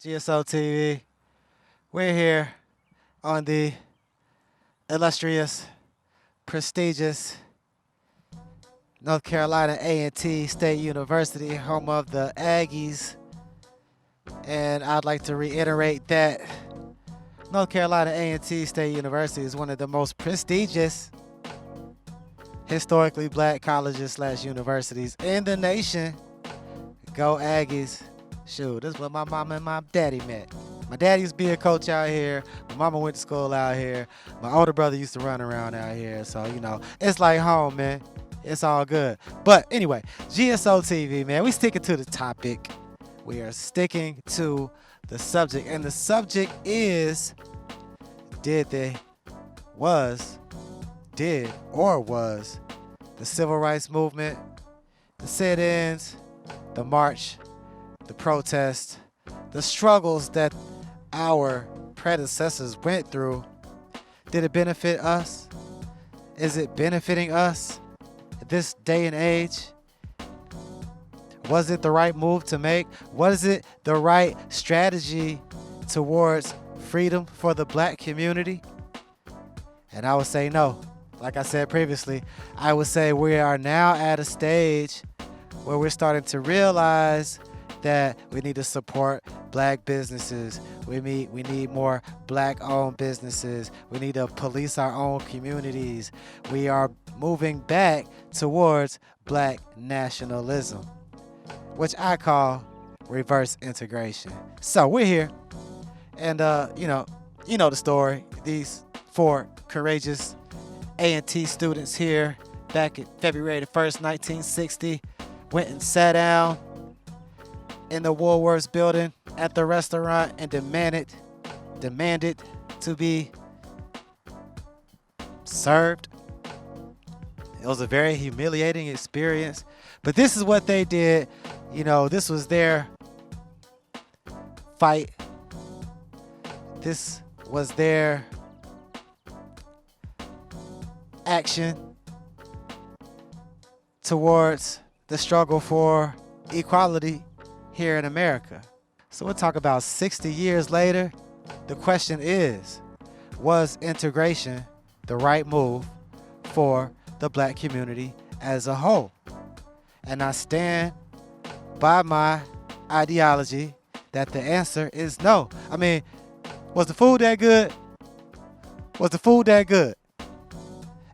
GSO TV. We're here on the illustrious, prestigious North Carolina A&T State University, home of the Aggies. And I'd like to reiterate that North Carolina A&T State University is one of the most prestigious historically black colleges / universities in the nation. Go Aggies. Shoot, this is where my mama and my daddy met. My daddy used to be a coach out here. My mama went to school out here. My older brother used to run around out here. So, it's like home, man. It's all good. But anyway, GSO TV, man, we sticking to the topic. We are sticking to the subject. And the subject is, was the civil rights movement, the sit-ins, the march, the protest, the struggles that our predecessors went through, did it benefit us? Is it benefiting us at this day and age? Was it the right move to make? Was it the right strategy towards freedom for the black community? And I would say no. Like I said previously, I would say we are now at a stage where we're starting to realize that we need to support black businesses. We need more black-owned businesses. We need to police our own communities. We are moving back towards black nationalism, which I call reverse integration. So we're here, and you know the story. These 4 courageous A&T students here back in February the 1st, 1960, went and sat down in the Woolworths building at the restaurant and demanded to be served. It was a very humiliating experience, but this is what they did. This was their fight. This was their action towards the struggle for equality here in America. So we'll talk about 60 years later. The question is, was integration the right move for the black community as a whole? And I stand by my ideology that the answer is no. I mean, was the food that good? Was the food that good?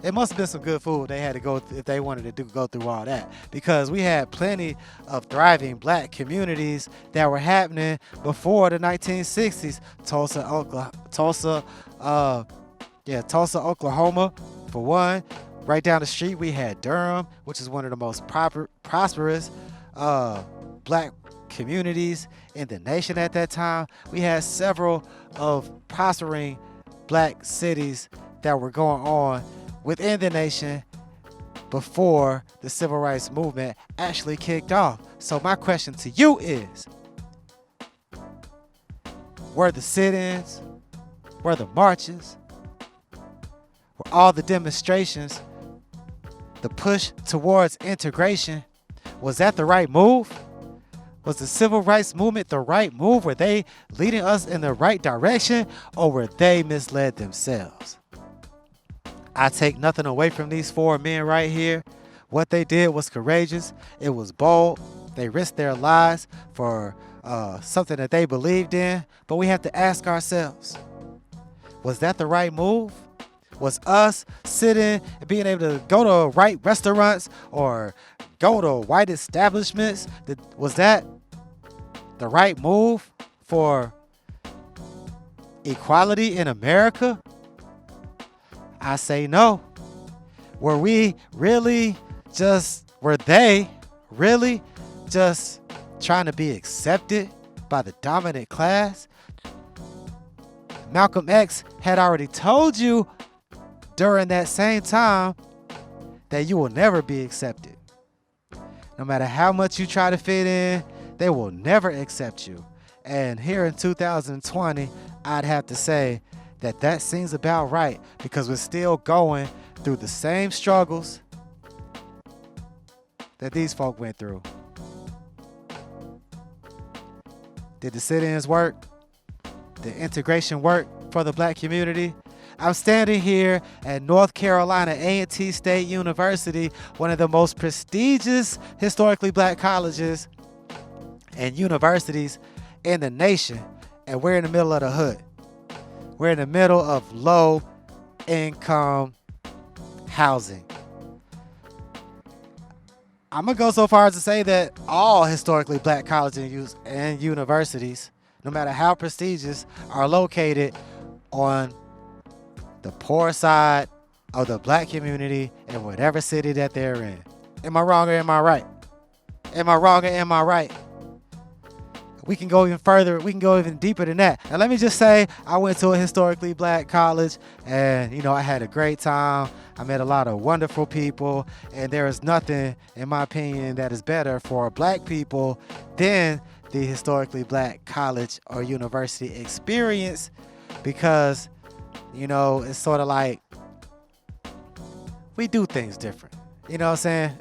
It must have been some good food they had to go if they wanted to go through all that, because we had plenty of thriving black communities that were happening before the 1960s. Tulsa, Oklahoma, for one. Right down the street, we had Durham, which is one of the most prosperous black communities in the nation at that time. We had several of prospering black cities that were going on within the nation before the civil rights movement actually kicked off. So my question to you is, were the sit-ins, were the marches, were all the demonstrations, the push towards integration, was that the right move? Was the civil rights movement the right move? Were they leading us in the right direction, or were they misled themselves? I take nothing away from these 4 men right here. What they did was courageous. It was bold. They risked their lives for something that they believed in. But we have to ask ourselves, was that the right move? Was us sitting and being able to go to right restaurants or go to white establishments, was that the right move for equality in America? I say no. Were they really just trying to be accepted by the dominant class? Malcolm X had already told you during that same time that you will never be accepted. No matter how much you try to fit in, they will never accept you. And here in 2020, I'd have to say that seems about right, because we're still going through the same struggles that these folk went through. Did the sit-ins work? Did integration work for the black community? I'm standing here at North Carolina A&T State University, one of the most prestigious historically black colleges and universities in the nation, and we're in the middle of the hood. We're in the middle of low income housing. I'm going to go so far as to say that all historically black colleges and universities, no matter how prestigious, are located on the poor side of the black community in whatever city that they're in. Am I wrong or am I right? Am I wrong or am I right? We can go even further. We can go even deeper than that. And let me just say, I went to a historically black college and, I had a great time. I met a lot of wonderful people, and there is nothing, in my opinion, that is better for black people than the historically black college or university experience, because, it's sort of like we do things different. You know what I'm saying?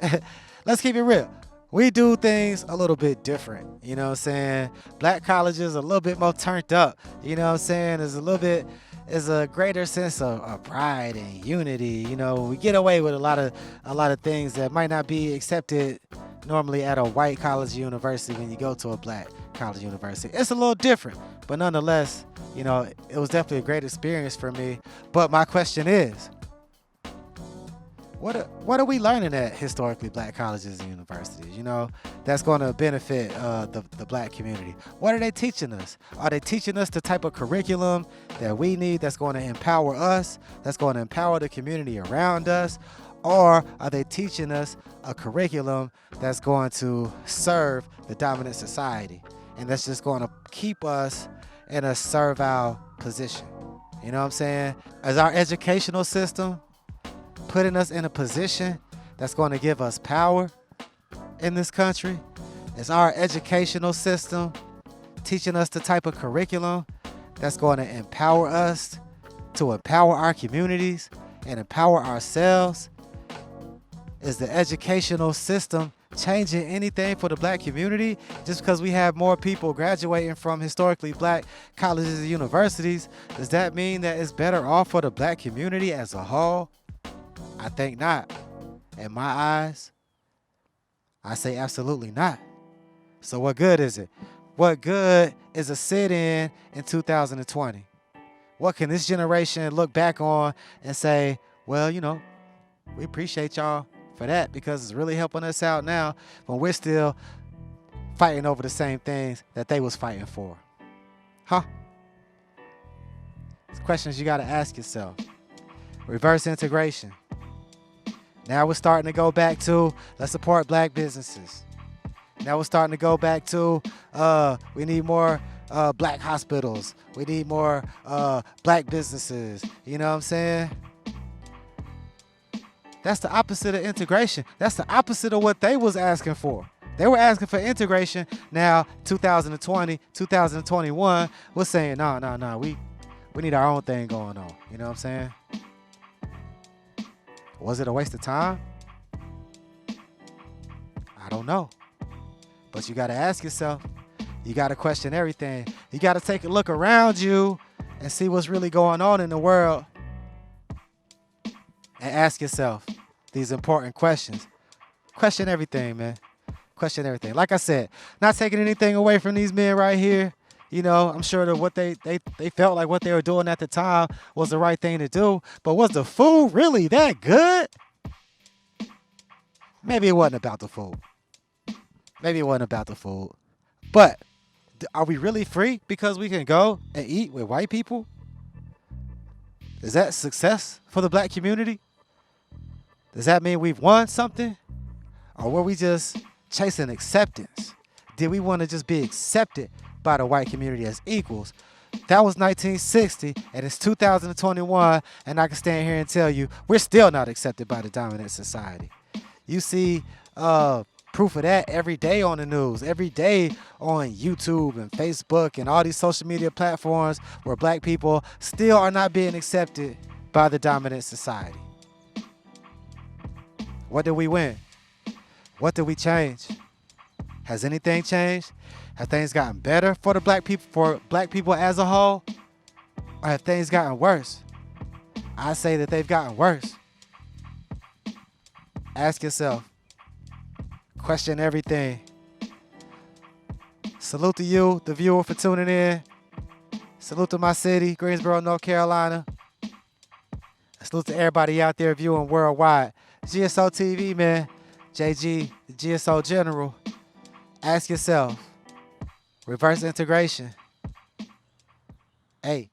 Let's keep it real. We do things a little bit different. You know what I'm saying? Black colleges are a little bit more turned up. You know what I'm saying? There's a greater sense of pride and unity. We get away with a lot of things that might not be accepted normally at a white college university when you go to a black college university. It's a little different, but nonetheless, it was definitely a great experience for me. But my question is, what are we learning at historically black colleges and universities, that's going to benefit the black community? What are they teaching us? Are they teaching us the type of curriculum that we need that's going to empower us, that's going to empower the community around us? Or are they teaching us a curriculum that's going to serve the dominant society and that's just going to keep us in a servile position? You know what I'm saying? Is our educational system putting us in a position that's going to give us power in this country? Is our educational system teaching us the type of curriculum that's going to empower us to empower our communities and empower ourselves? Is the educational system changing anything for the black community? Just because we have more people graduating from historically black colleges and universities, does that mean that it's better off for the black community as a whole? I think not. In my eyes, I say absolutely not. So what good is it? What good is a sit-in 2020? What can this generation look back on and say, well, we appreciate y'all for that because it's really helping us out now when we're still fighting over the same things that they was fighting for? Huh? It's questions you got to ask yourself. Reverse integration. Now we're starting to go back to, let's support black businesses. Now we're starting to go back to, we need more black hospitals. We need more black businesses. You know what I'm saying? That's the opposite of integration. That's the opposite of what they was asking for. They were asking for integration. Now, 2020, 2021, we're saying, no, we need our own thing going on. You know what I'm saying? Was it a waste of time? I don't know. But you got to ask yourself. You got to question everything. You got to take a look around you and see what's really going on in the world. And ask yourself these important questions. Question everything, man. Question everything. Like I said, not taking anything away from these men right here. I'm sure that what they felt like what they were doing at the time was the right thing to do. But was the food really that good? Maybe it wasn't about the food. Maybe it wasn't about the food. But are we really free because we can go and eat with white people? Is that success for the black community? Does that mean we've won something? Or were we just chasing acceptance? Did we want to just be accepted by the white community as equals? That was 1960, and it's 2021, and I can stand here and tell you we're still not accepted by the dominant society. You see proof of that every day on the news, every day on YouTube and Facebook and all these social media platforms where black people still are not being accepted by the dominant society. What did we win? What did we change? Has anything changed? Have things gotten better for the black people as a whole? Or have things gotten worse? I say that they've gotten worse. Ask yourself. Question everything. Salute to you, the viewer, for tuning in. Salute to my city, Greensboro, North Carolina. Salute to everybody out there viewing worldwide. GSO TV, man. JG, the GSO General. Ask yourself. Reverse integration. Hey.